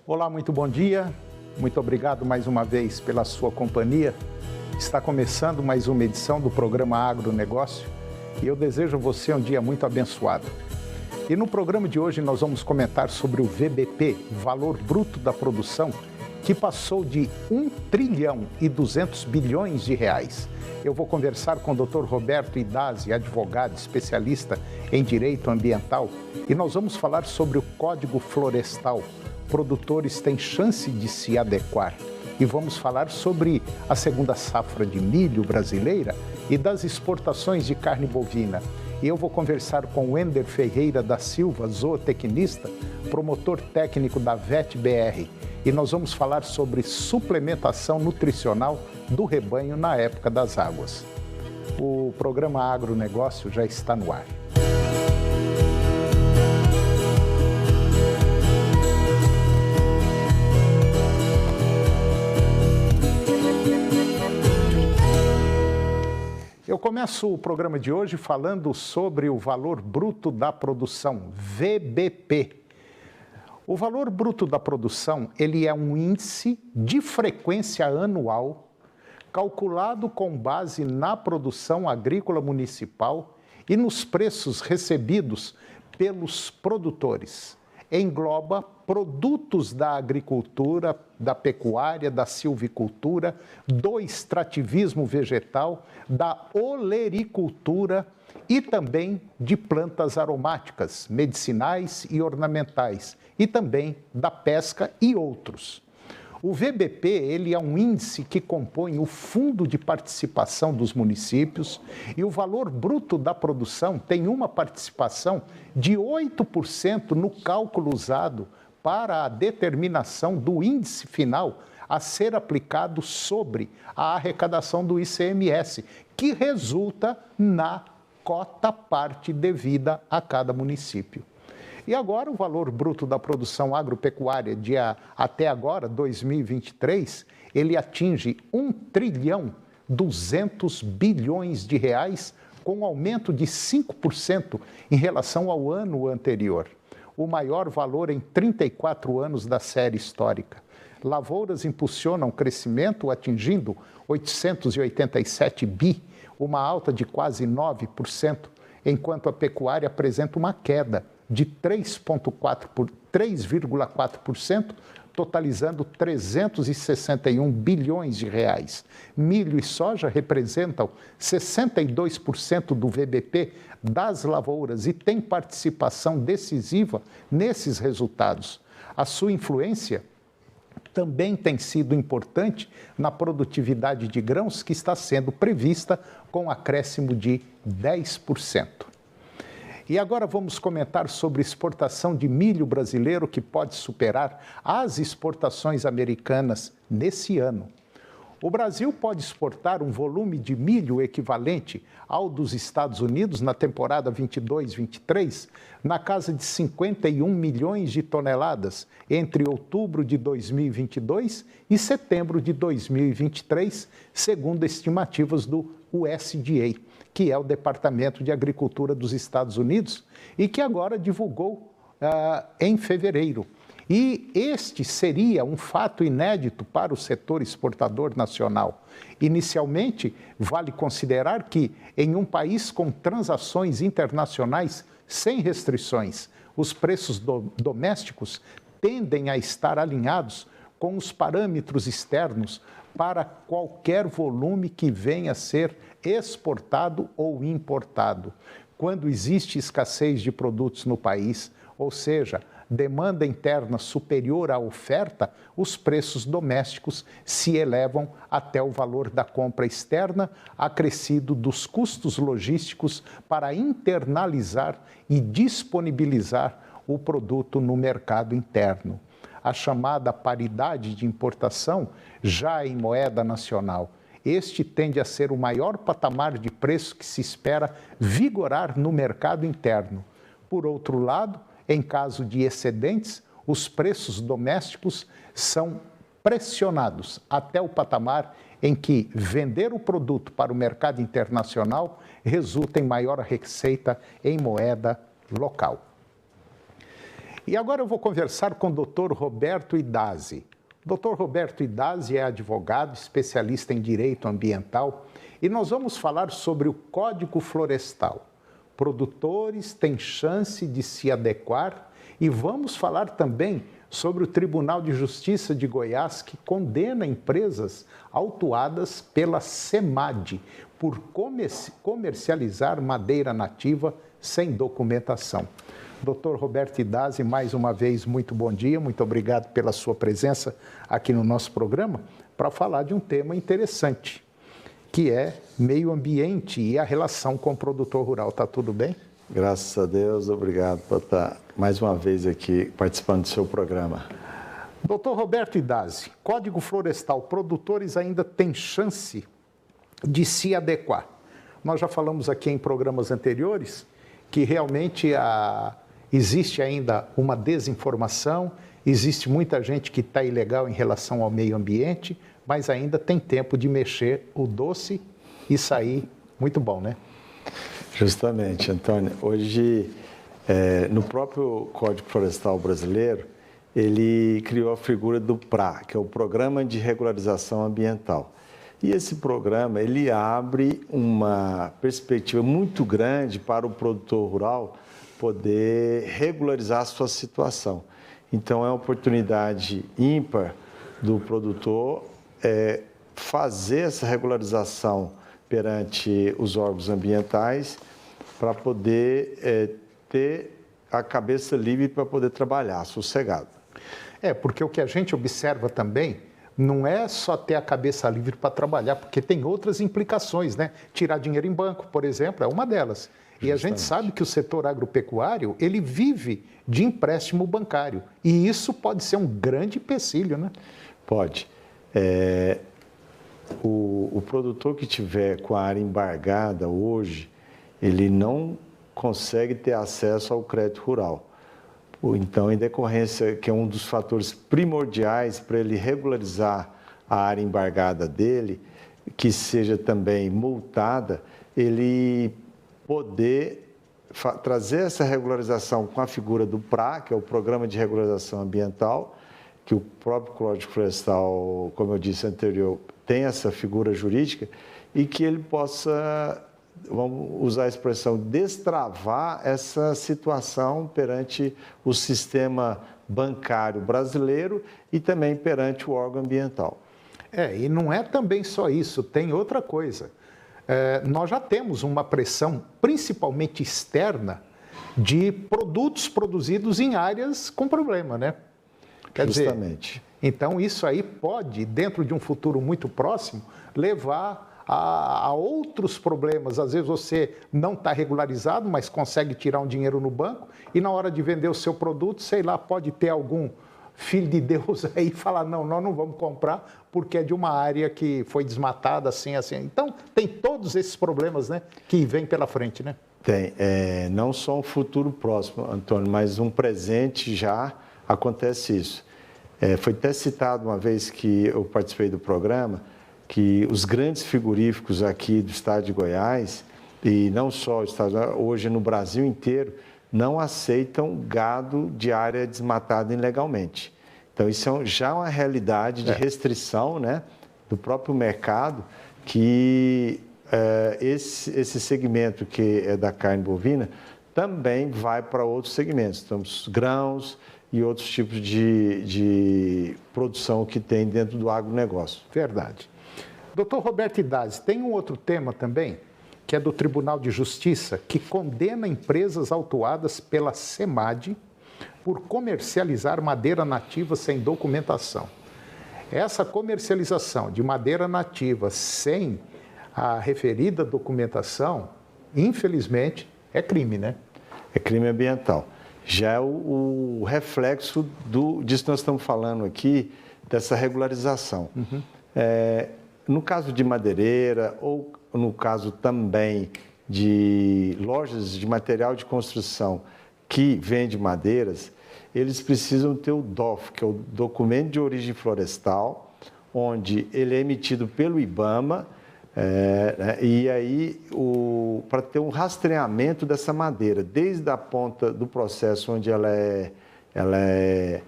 Olá, muito bom dia. Muito obrigado mais uma vez pela sua companhia. Está começando mais uma edição do programa Agronegócio e eu desejo a você um dia muito abençoado. E no programa de hoje nós vamos comentar sobre o VBP, Valor Bruto da Produção, que passou de 1 trilhão e 200 bilhões de reais. Eu vou conversar com o Dr. Roberto Idazzi, advogado especialista em direito ambiental, e nós vamos falar sobre o Código Florestal. Produtores têm chance de se adequar. E vamos falar sobre a segunda safra de milho brasileira e das exportações de carne bovina. E eu vou conversar com o Ender Ferreira da Silva, zootecnista, promotor técnico da VetBR. E nós vamos falar sobre suplementação nutricional do rebanho na época das águas. O programa Agronegócio já está no ar. Eu começo o programa de hoje falando sobre o valor bruto da produção, VBP. O valor bruto da produção, ele é um índice de frequência anual calculado com base na produção agrícola municipal e nos preços recebidos pelos produtores. Engloba produtos da agricultura, da pecuária, da silvicultura, do extrativismo vegetal, da olericultura e também de plantas aromáticas, medicinais e ornamentais, e também da pesca e outros. O VBP, ele é um índice que compõe o fundo de participação dos municípios e o valor bruto da produção tem uma participação de 8% no cálculo usado para a determinação do índice final a ser aplicado sobre a arrecadação do ICMS, que resulta na cota-parte devida a cada município. E agora o valor bruto da produção agropecuária até agora, 2023, ele atinge 1 trilhão 200 bilhões de reais, com um aumento de 5% em relação ao ano anterior. O maior valor em 34 anos da série histórica. Lavouras impulsionam o crescimento, atingindo 887 bi, uma alta de quase 9%, enquanto a pecuária apresenta uma queda de 3,4%, totalizando 361 bilhões de reais. Milho e soja representam 62% do VBP das lavouras e têm participação decisiva nesses resultados. A sua influência também tem sido importante na produtividade de grãos, que está sendo prevista com acréscimo de 10%. E agora vamos comentar sobre exportação de milho brasileiro, que pode superar as exportações americanas nesse ano. O Brasil pode exportar um volume de milho equivalente ao dos Estados Unidos na temporada 22-23, na casa de 51 milhões de toneladas, entre outubro de 2022 e setembro de 2023, segundo estimativas do USDA, que é o Departamento de Agricultura dos Estados Unidos, e que agora divulgou em fevereiro. E este seria um fato inédito para o setor exportador nacional. Inicialmente, vale considerar que, em um país com transações internacionais sem restrições, os preços domésticos tendem a estar alinhados com os parâmetros externos para qualquer volume que venha a ser exportado ou importado. Quando existe escassez de produtos no país, ou seja, demanda interna superior à oferta, os preços domésticos se elevam até o valor da compra externa, acrescido dos custos logísticos para internalizar e disponibilizar o produto no mercado interno. A chamada paridade de importação, já em moeda nacional. Este tende a ser o maior patamar de preço que se espera vigorar no mercado interno. Por outro lado, em caso de excedentes, os preços domésticos são pressionados até o patamar em que vender o produto para o mercado internacional resulta em maior receita em moeda local. E agora eu vou conversar com o Dr. Roberto Idazzi. O Dr. Roberto Idazzi é advogado, especialista em direito ambiental, e nós vamos falar sobre o Código Florestal. Produtores têm chance de se adequar e vamos falar também sobre o Tribunal de Justiça de Goiás, que condena empresas autuadas pela SEMAD por comercializar madeira nativa sem documentação. Dr. Roberto Idazzi, mais uma vez, muito bom dia, muito obrigado pela sua presença aqui no nosso programa para falar de um tema interessante, que é meio ambiente e a relação com o produtor rural. Está tudo bem? Graças a Deus, obrigado por estar mais uma vez aqui participando do seu programa. Dr. Roberto Idazzi, Código Florestal, produtores ainda têm chance de se adequar. Nós já falamos aqui em programas anteriores que realmente existe ainda uma desinformação, existe muita gente que está ilegal em relação ao meio ambiente, mas ainda tem tempo de mexer o doce e sair muito bom, né? Justamente, Antônio. Hoje, no próprio Código Florestal brasileiro, ele criou a figura do PRA, que é o Programa de Regularização Ambiental. E esse programa, ele abre uma perspectiva muito grande para o produtor rural poder regularizar a sua situação. Então, é uma oportunidade ímpar do produtor fazer essa regularização perante os órgãos ambientais para poder ter a cabeça livre para poder trabalhar, sossegado. Porque o que a gente observa também não é só ter a cabeça livre para trabalhar, porque tem outras implicações, né? Tirar dinheiro em banco, por exemplo, é uma delas. E a gente sabe que o setor agropecuário, ele vive de empréstimo bancário. E isso pode ser um grande empecilho, né? Pode. O produtor que tiver com a área embargada hoje, ele não consegue ter acesso ao crédito rural. Então, em decorrência, que é um dos fatores primordiais para ele regularizar a área embargada dele, que seja também multada, ele poder trazer essa regularização com a figura do PRA, que é o Programa de Regularização Ambiental, que o próprio Código Florestal, como eu disse anterior, tem essa figura jurídica, e que ele possa, vamos usar a expressão, destravar essa situação perante o sistema bancário brasileiro e também perante o órgão ambiental. E não é também só isso, tem outra coisa. Nós já temos uma pressão, principalmente externa, de produtos produzidos em áreas com problema, né? Quer Justamente. dizer, então isso aí pode, dentro de um futuro muito próximo, levar a outros problemas. Às vezes você não está regularizado, mas consegue tirar um dinheiro no banco e na hora de vender o seu produto, sei lá, pode ter algum filho de Deus aí e falar, não, nós não vamos comprar porque é de uma área que foi desmatada, assim, assim. Então, tem todos esses problemas, né, que vêm pela frente, né? Tem. Não só um futuro próximo, Antônio, mas um presente já acontece isso. Foi até citado uma vez que eu participei do programa, que os grandes frigoríficos aqui do estado de Goiás, e não só o estado, hoje no Brasil inteiro, não aceitam gado de área desmatada ilegalmente. Então, isso já é uma realidade de restrição, né, do próprio mercado, que esse segmento que é da carne bovina também vai para outros segmentos. Então, os grãos e outros tipos de produção que tem dentro do agronegócio. Verdade. Doutor Roberto Idazzi, tem um outro tema também, que é do Tribunal de Justiça, que condena empresas autuadas pela SEMAD por comercializar madeira nativa sem documentação. Essa comercialização de madeira nativa sem a referida documentação, infelizmente, é crime, né? É crime ambiental. Já é o reflexo disso que nós estamos falando aqui, dessa regularização. Uhum. No caso de madeireira ou no caso também de lojas de material de construção que vende madeiras, eles precisam ter o DOF, que é o Documento de Origem Florestal, onde ele é emitido pelo IBAMA, e aí para ter um rastreamento dessa madeira, desde a ponta do processo onde ela é ela é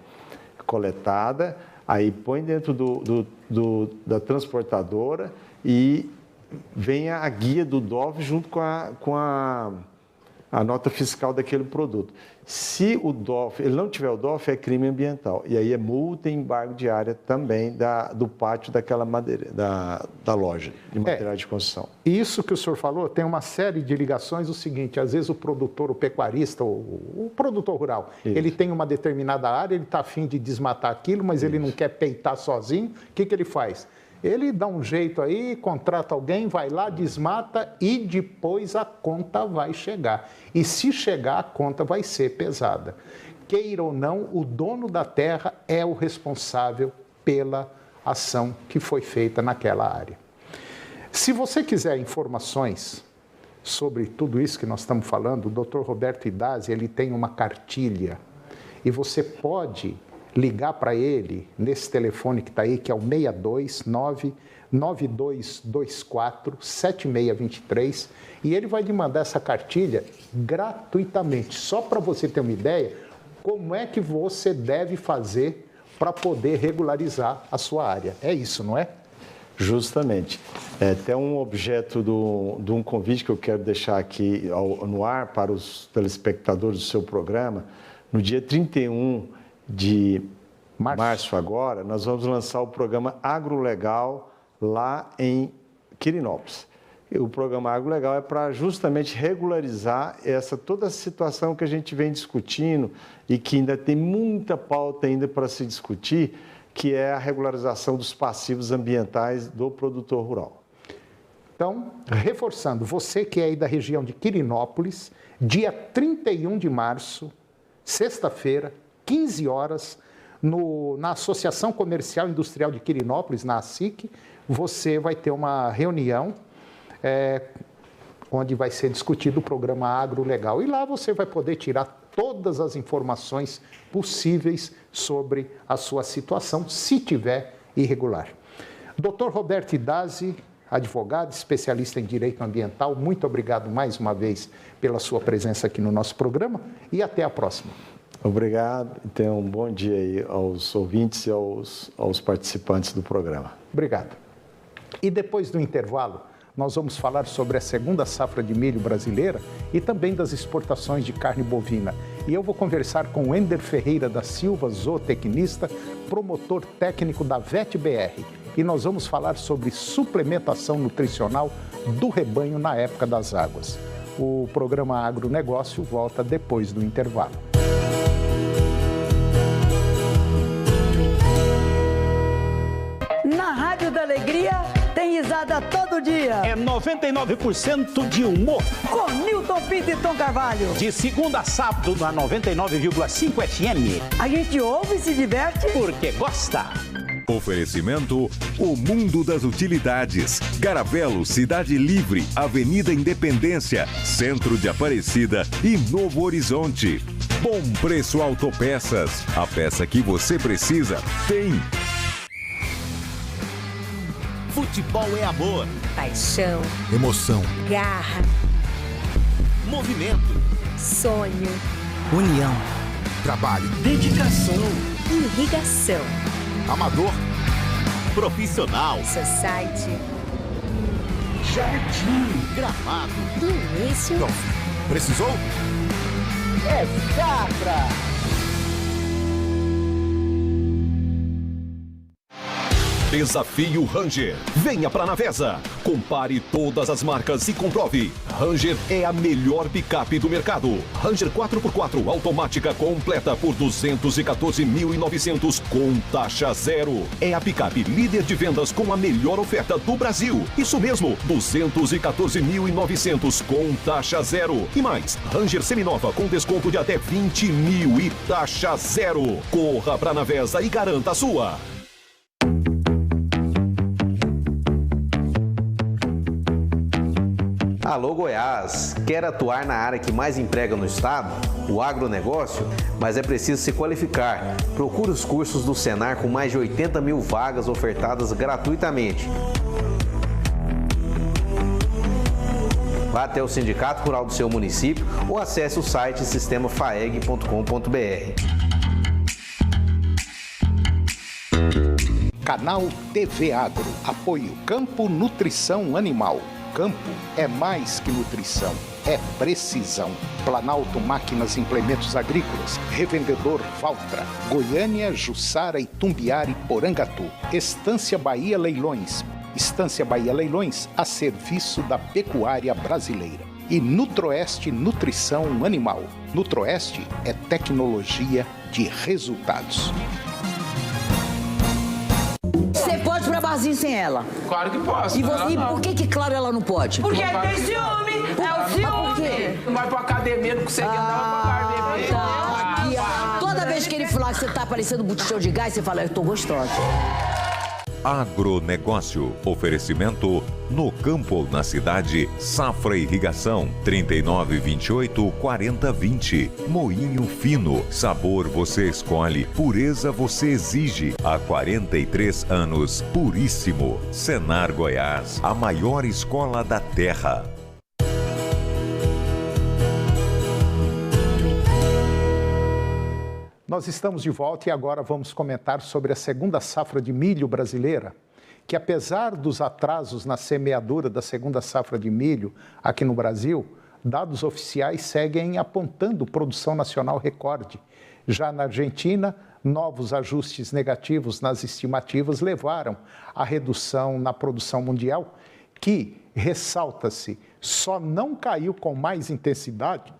coletada, aí põe dentro da transportadora e vem a guia do DOF junto com a nota fiscal daquele produto. Se o DOF, ele não tiver o DOF, é crime ambiental. E aí é multa e embargo de área também do pátio daquela madeira, da loja de materiais de construção. Isso que o senhor falou tem uma série de ligações. O seguinte, às vezes o produtor, o pecuarista, o produtor rural, ele tem uma determinada área, ele está a fim de desmatar aquilo, mas ele não quer peitar sozinho. O que ele faz? Ele dá um jeito aí, contrata alguém, vai lá, desmata e depois a conta vai chegar. E se chegar, a conta vai ser pesada. Queira ou não, o dono da terra é o responsável pela ação que foi feita naquela área. Se você quiser informações sobre tudo isso que nós estamos falando, o Dr. Roberto Idazzi, ele tem uma cartilha e você pode ligar para ele nesse telefone que está aí, que é o 629-9224-7623, e ele vai lhe mandar essa cartilha gratuitamente, só para você ter uma ideia como é que você deve fazer para poder regularizar a sua área. É isso, não é? Justamente. É até um objeto de um convite que eu quero deixar aqui no ar para os telespectadores do seu programa. No dia 31 de março agora, nós vamos lançar o programa Agrolegal lá em Quirinópolis. E o programa Agrolegal é para justamente regularizar toda a situação que a gente vem discutindo e que ainda tem muita pauta ainda para se discutir, que é a regularização dos passivos ambientais do produtor rural. Então, reforçando, você que é aí da região de Quirinópolis, dia 31 de março, sexta-feira, 15 horas, na Associação Comercial e Industrial de Quirinópolis, na ASIC, você vai ter uma reunião onde vai ser discutido o programa Agrolegal. E lá você vai poder tirar todas as informações possíveis sobre a sua situação, se tiver irregular. Dr. Roberto Idazzi, advogado, especialista em direito ambiental, muito obrigado mais uma vez pela sua presença aqui no nosso programa e até a próxima. Obrigado e tenha um bom dia aí aos ouvintes e aos participantes do programa. Obrigado. E depois do intervalo, nós vamos falar sobre a segunda safra de milho brasileira e também das exportações de carne bovina. E eu vou conversar com o Ender Ferreira da Silva, zootecnista, promotor técnico da VetBR. E nós vamos falar sobre suplementação nutricional do rebanho na época das águas. O programa Agronegócio volta depois do intervalo. Na Rádio da Alegria tem risada todo dia. É 99% de humor. Com Newton Pinto e Tom Carvalho. De segunda a sábado na 99,5 FM. A gente ouve e se diverte porque gosta. Oferecimento: O Mundo das Utilidades. Garavelo, Cidade Livre, Avenida Independência, Centro de Aparecida e Novo Horizonte. Bom Preço Autopeças. A peça que você precisa tem. Futebol é amor, paixão, emoção, garra, movimento, sonho, união, trabalho, dedicação, irrigação, amador, profissional, society, jardim, gramado, do início. Pronto. Precisou? É Safra. Desafio Ranger. Venha pra Navesa. Compare todas as marcas e comprove. Ranger é a melhor picape do mercado. Ranger 4x4 automática completa por 214.900 com taxa zero. É a picape líder de vendas com a melhor oferta do Brasil. Isso mesmo, 214.900 com taxa zero. E mais, Ranger seminova com desconto de até 20 mil e taxa zero. Corra pra Navesa e garanta a sua. Alô Goiás, quer atuar na área que mais emprega no estado? O agronegócio? Mas é preciso se qualificar. Procure os cursos do Senar com mais de 80 mil vagas ofertadas gratuitamente. Vá até o Sindicato Rural do seu município ou acesse o site sistemafaeg.com.br. Canal TV Agro. Apoio Campo Nutrição Animal. Campo é mais que nutrição, é precisão. Planalto Máquinas e Implementos Agrícolas. Revendedor Valtra. Goiânia, Jussara, Itumbiara e Porangatu. Estância Bahia Leilões. Estância Bahia Leilões a serviço da pecuária brasileira. E Nutroeste Nutrição Animal. Nutroeste é tecnologia de resultados. Você pode ir pra barzinho sem ela? Claro que posso. E por que, claro, ela não pode? Porque tem ciúme. É o ciúme. Não vai pra academia, não consegue andar, vai pra beber. Toda vez que ele falar que você tá parecendo botijão de gás, você fala, eu tô gostosa. Agronegócio. Oferecimento no campo ou na cidade. Safra Irrigação. 3928-4020. Moinho Fino. Sabor você escolhe. Pureza você exige. Há 43 anos. Puríssimo. Senar Goiás. A maior escola da terra. Nós estamos de volta e agora vamos comentar sobre a segunda safra de milho brasileira, que apesar dos atrasos na semeadura da segunda safra de milho aqui no Brasil, dados oficiais seguem apontando produção nacional recorde. Já na Argentina, novos ajustes negativos nas estimativas levaram à redução na produção mundial, que, ressalta-se, só não caiu com mais intensidade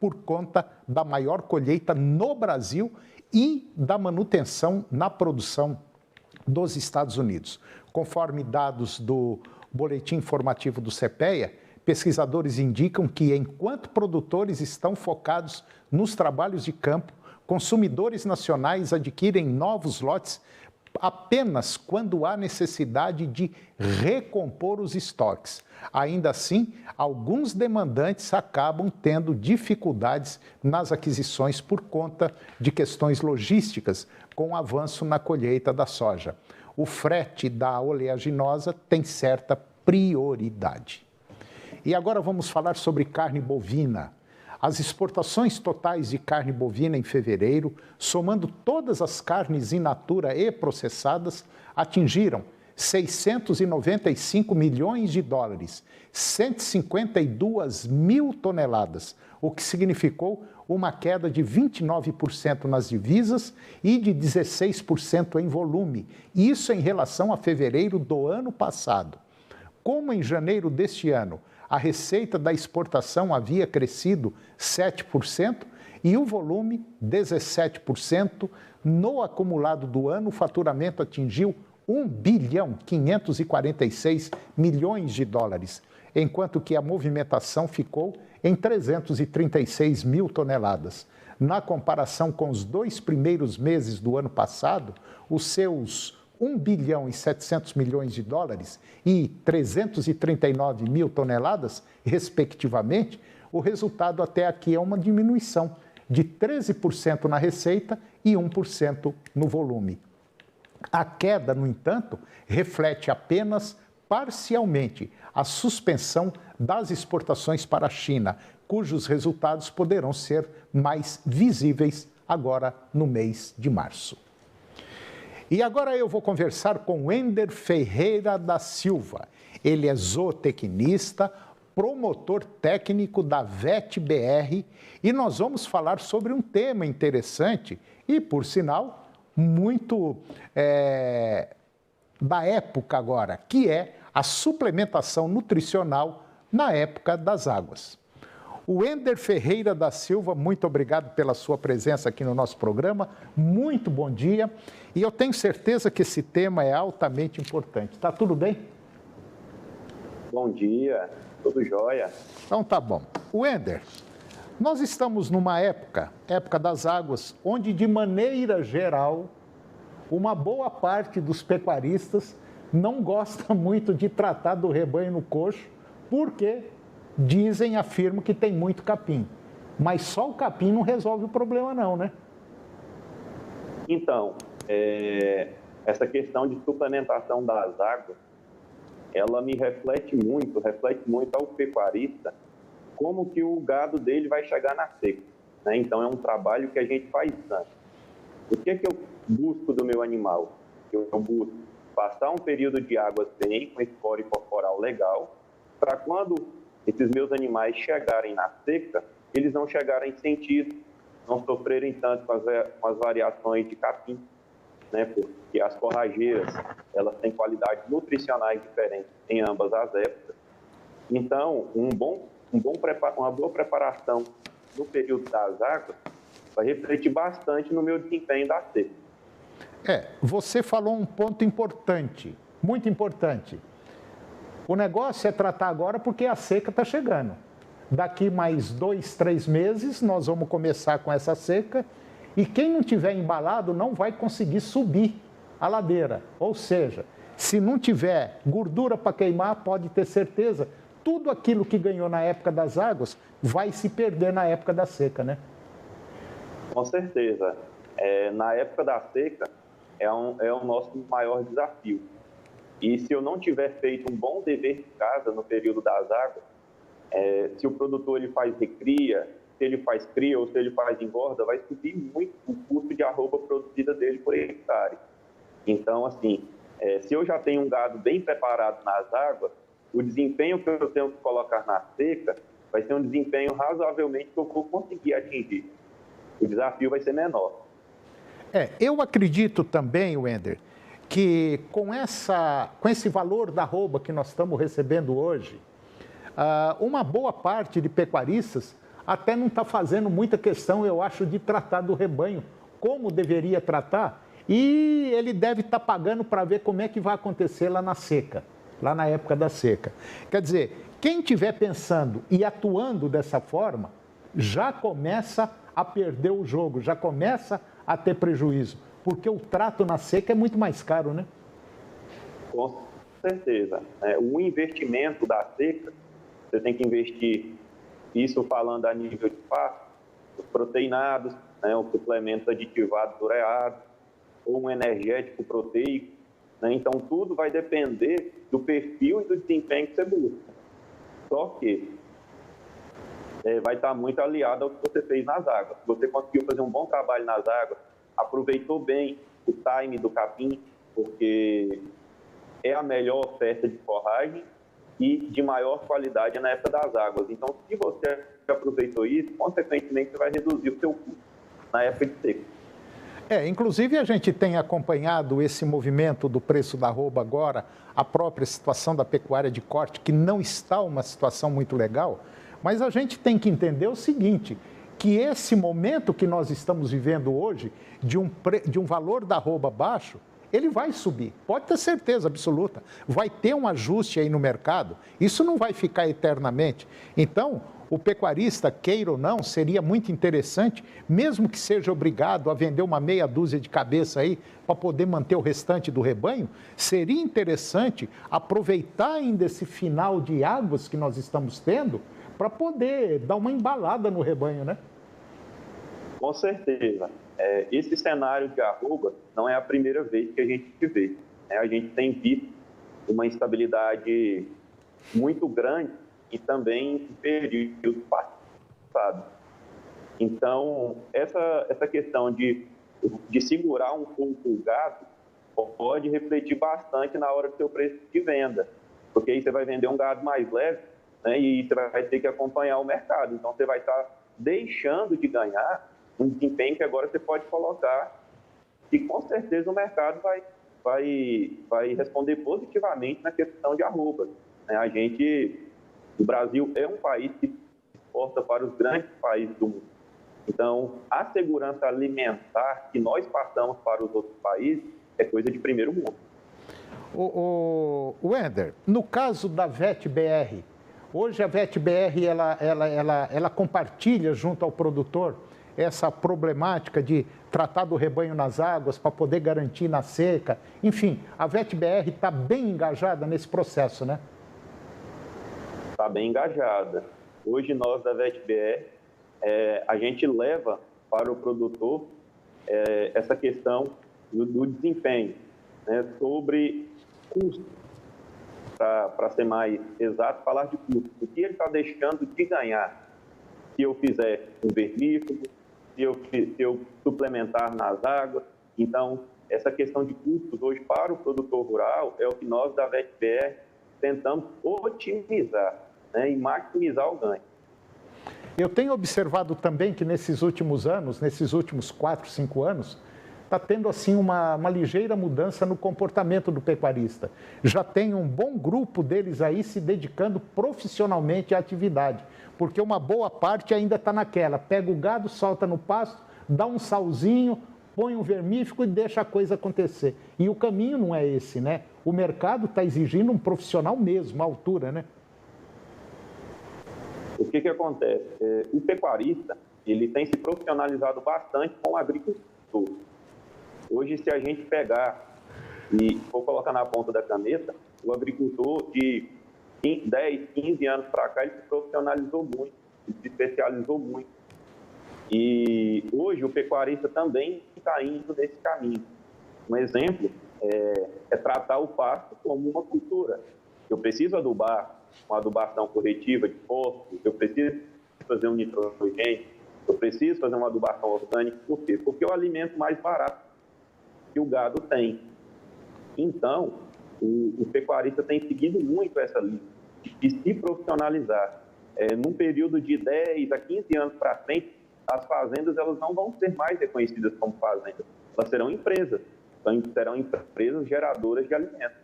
por conta da maior colheita no Brasil e da manutenção na produção dos Estados Unidos. Conforme dados do Boletim Informativo do CPEA, pesquisadores indicam que, enquanto produtores estão focados nos trabalhos de campo, consumidores nacionais adquirem novos lotes apenas quando há necessidade de recompor os estoques. Ainda assim, alguns demandantes acabam tendo dificuldades nas aquisições por conta de questões logísticas, com o avanço na colheita da soja. O frete da oleaginosa tem certa prioridade. E agora vamos falar sobre carne bovina. As exportações totais de carne bovina em fevereiro, somando todas as carnes in natura e processadas, atingiram 695 milhões de dólares, 152 mil toneladas, o que significou uma queda de 29% nas divisas e de 16% em volume, isso em relação a fevereiro do ano passado. Como em janeiro deste ano, a receita da exportação havia crescido 7% e o volume 17%, no acumulado do ano o faturamento atingiu 1,546 bilhões de dólares, enquanto que a movimentação ficou em 336 mil toneladas. Na comparação com os 2 primeiros meses do ano passado, os seus 1 bilhão e 700 milhões de dólares e 339 mil toneladas, respectivamente, o resultado até aqui é uma diminuição de 13% na receita e 1% no volume. A queda, no entanto, reflete apenas parcialmente a suspensão das exportações para a China, cujos resultados poderão ser mais visíveis agora no mês de março. E agora eu vou conversar com Wender Ferreira da Silva. Ele é zootecnista, promotor técnico da VetBR e nós vamos falar sobre um tema interessante e, por sinal, muito da época agora, que é a suplementação nutricional na época das águas. O Wender Ferreira da Silva, muito obrigado pela sua presença aqui no nosso programa, muito bom dia. E eu tenho certeza que esse tema é altamente importante. Está tudo bem? Bom dia, tudo jóia. Então tá bom. Wender, nós estamos numa época das águas, onde de maneira geral, uma boa parte dos pecuaristas não gosta muito de tratar do rebanho no coxo, porque afirmam que tem muito capim. Mas só o capim não resolve o problema não, né? Então, essa questão de suplementação das águas, ela me reflete muito ao pecuarista, como que o gado dele vai chegar na seca, né? Então, é um trabalho que a gente faz antes. O que eu busco do meu animal? Eu busco passar um período de águas bem, com score corporal legal, para quando esses meus animais chegarem na seca, eles não chegarem sentidos, não sofrerem tanto com as variações de capim, né? Porque as forrageiras, elas têm qualidades nutricionais diferentes em ambas as épocas. Então, uma boa preparação no período das águas vai refletir bastante no meu desempenho da seca. Você falou um ponto importante, muito importante. O negócio é tratar agora porque a seca está chegando. Daqui mais 2, 3 meses nós vamos começar com essa seca e quem não tiver embalado não vai conseguir subir a ladeira. Ou seja, se não tiver gordura para queimar, pode ter certeza, tudo aquilo que ganhou na época das águas vai se perder na época da seca, né? Com certeza. Na época da seca é o nosso maior desafio. E se eu não tiver feito um bom dever de casa no período das águas, se o produtor ele faz recria, se ele faz cria ou se ele faz engorda, vai subir muito o custo de arroba produzida dele por hectare. Então, assim, se eu já tenho um gado bem preparado nas águas, o desempenho que eu tenho que colocar na seca vai ser um desempenho razoavelmente que eu vou conseguir atingir. O desafio vai ser menor. Eu acredito também, Wender, que com esse valor da arroba que nós estamos recebendo hoje, uma boa parte de pecuaristas até não está fazendo muita questão, eu acho, de tratar do rebanho como deveria tratar, e ele deve estar pagando para ver como é que vai acontecer lá na seca, lá na época da seca. Quer dizer, quem estiver pensando e atuando dessa forma, já começa a perder o jogo, já começa a ter prejuízo, porque o trato na seca é muito mais caro, né? Com certeza. O investimento da seca, você tem que investir, isso falando a nível de pasto, os proteinados, um suplemento aditivado ureado, ou um energético proteico, Então, tudo vai depender do perfil e do desempenho que você busca. Só que vai estar muito aliado ao que você fez nas águas. Se você conseguiu fazer um bom trabalho nas águas, aproveitou bem o time do capim, porque é a melhor oferta de forragem e de maior qualidade na época das águas. Então, se você aproveitou isso, consequentemente, você vai reduzir o seu custo na época de seca. Inclusive a gente tem acompanhado esse movimento do preço da arroba agora, a própria situação da pecuária de corte, que não está uma situação muito legal, mas a gente tem que entender o seguinte, que esse momento que nós estamos vivendo hoje, de um valor da arroba baixo, ele vai subir, pode ter certeza absoluta, vai ter um ajuste aí no mercado, isso não vai ficar eternamente. Então, o pecuarista, queira ou não, seria muito interessante, mesmo que seja obrigado a vender uma meia dúzia de cabeça aí para poder manter o restante do rebanho, seria interessante aproveitar ainda esse final de águas que nós estamos tendo para poder dar uma embalada no rebanho, né? Com certeza. Esse cenário de arroba não é a primeira vez que a gente vê. A gente tem visto uma instabilidade muito grande e também em períodos passados. Então, essa questão de segurar um pouco o gado pode refletir bastante na hora do seu preço de venda, porque aí você vai vender um gado mais leve, né, e você vai ter que acompanhar o mercado. Então, você vai estar deixando de ganhar um desempenho que agora você pode colocar e, com certeza, o mercado vai responder positivamente na questão de arroba. O Brasil é um país que exporta para os grandes países do mundo. Então, a segurança alimentar que nós passamos para os outros países é coisa de primeiro mundo. O Wender, no caso da VET-BR, hoje a VET-BR ela compartilha junto ao produtor essa problemática de tratar do rebanho nas águas para poder garantir na seca. Enfim, a VET-BR está bem engajada nesse processo, né? Está bem engajada. Hoje, nós da VET-BR, a gente leva para o produtor essa questão do desempenho, né, sobre custo. Para ser mais exato, falar de custo. O que ele está deixando de ganhar se eu fizer um vermífugo, se eu suplementar nas águas. Então, essa questão de custos hoje para o produtor rural é o que nós da VetBR tentamos otimizar, né, e maximizar o ganho. Eu tenho observado também que nesses últimos anos, nesses últimos 4, 5 anos, está tendo assim uma ligeira mudança no comportamento do pecuarista. Já tem um bom grupo deles aí se dedicando profissionalmente à atividade, porque uma boa parte ainda está naquela, pega o gado, solta no pasto, dá um salzinho, põe um vermífugo e deixa a coisa acontecer. E o caminho não é esse, né? O mercado está exigindo um profissional mesmo, à altura, né? O que acontece? O pecuarista, ele tem se profissionalizado bastante com o agricultor. Hoje, se a gente pegar e for colocar na ponta da caneta, o agricultor de 10, 15 anos para cá, ele se profissionalizou muito, ele se especializou muito. E hoje o pecuarista também está indo nesse caminho. Um exemplo é tratar o pasto como uma cultura. Eu preciso adubar, uma adubação corretiva de fósforo, eu preciso fazer um nitrogênio, eu preciso fazer uma adubação orgânica. Por quê? Porque é o alimento mais barato que o gado tem. Então, o pecuarista tem seguido muito essa linha de se profissionalizar. Num período de 10 a 15 anos para frente, as fazendas elas não vão ser mais reconhecidas como fazendas, elas serão empresas, serão empresas geradoras de alimentos.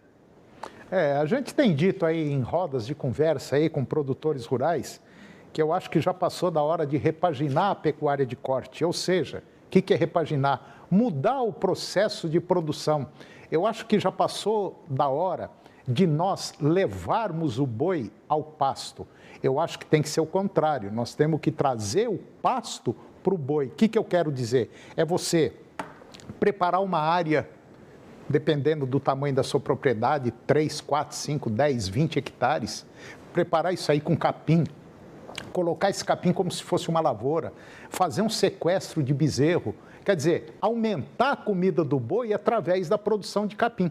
A gente tem dito aí em rodas de conversa aí com produtores rurais que eu acho que já passou da hora de repaginar a pecuária de corte, ou seja, o que é repaginar? Mudar o processo de produção. Eu acho que já passou da hora de nós levarmos o boi ao pasto. Eu acho que tem que ser o contrário, nós temos que trazer o pasto para o boi. O que eu quero dizer? É você preparar uma área, dependendo do tamanho da sua propriedade, 3, 4, 5, 10, 20 hectares, preparar isso aí com capim, colocar esse capim como se fosse uma lavoura, fazer um sequestro de bezerro, quer dizer, aumentar a comida do boi através da produção de capim.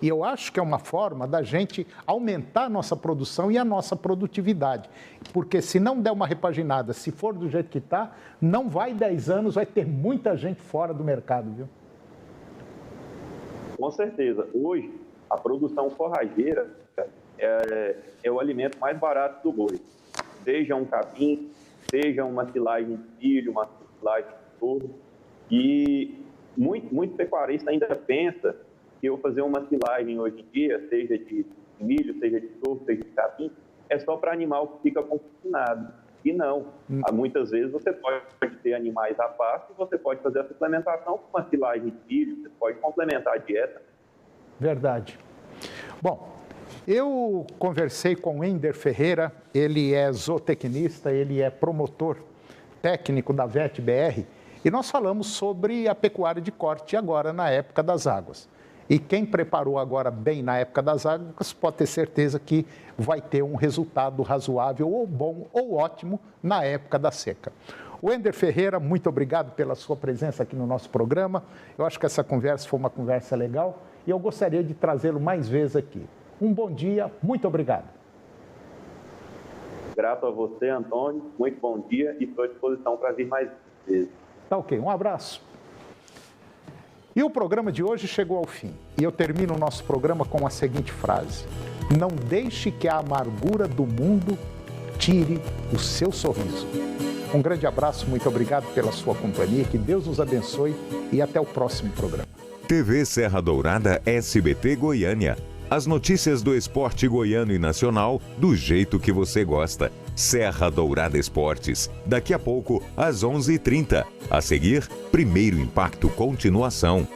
E eu acho que é uma forma da gente aumentar a nossa produção e a nossa produtividade. Porque se não der uma repaginada, se for do jeito que está, não vai 10 anos, vai ter muita gente fora do mercado, viu? Com certeza. Hoje, a produção forrageira é o alimento mais barato do boi. Seja um capim, seja uma silagem de milho, uma silagem de sorgo. E muito pecuarista ainda pensa que eu fazer uma silagem hoje em dia, seja de milho, seja de sorgo, seja de capim, é só para animal que fica confinado. E não. Muitas vezes você pode ter animais a pasto e você pode fazer a suplementação com uma silagem de milho, você pode complementar a dieta. Verdade. Bom, eu conversei com o Ender Ferreira, ele é zootecnista, ele é promotor técnico da VetBR, e nós falamos sobre a pecuária de corte agora na época das águas. E quem preparou agora bem na época das águas pode ter certeza que vai ter um resultado razoável ou bom ou ótimo na época da seca. O Ender Ferreira, muito obrigado pela sua presença aqui no nosso programa. Eu acho que essa conversa foi uma conversa legal e eu gostaria de trazê-lo mais vezes aqui. Um bom dia, muito obrigado. Grato a você, Antônio. Muito bom dia e estou à disposição para vir mais vezes. Tá ok, um abraço. E o programa de hoje chegou ao fim. E eu termino o nosso programa com a seguinte frase: não deixe que a amargura do mundo tire o seu sorriso. Um grande abraço, muito obrigado pela sua companhia, que Deus nos abençoe e até o próximo programa. TV Serra Dourada SBT Goiânia. As notícias do esporte goiano e nacional do jeito que você gosta. Serra Dourada Esportes. Daqui a pouco, às 11h30. A seguir, Primeiro Impacto Continuação.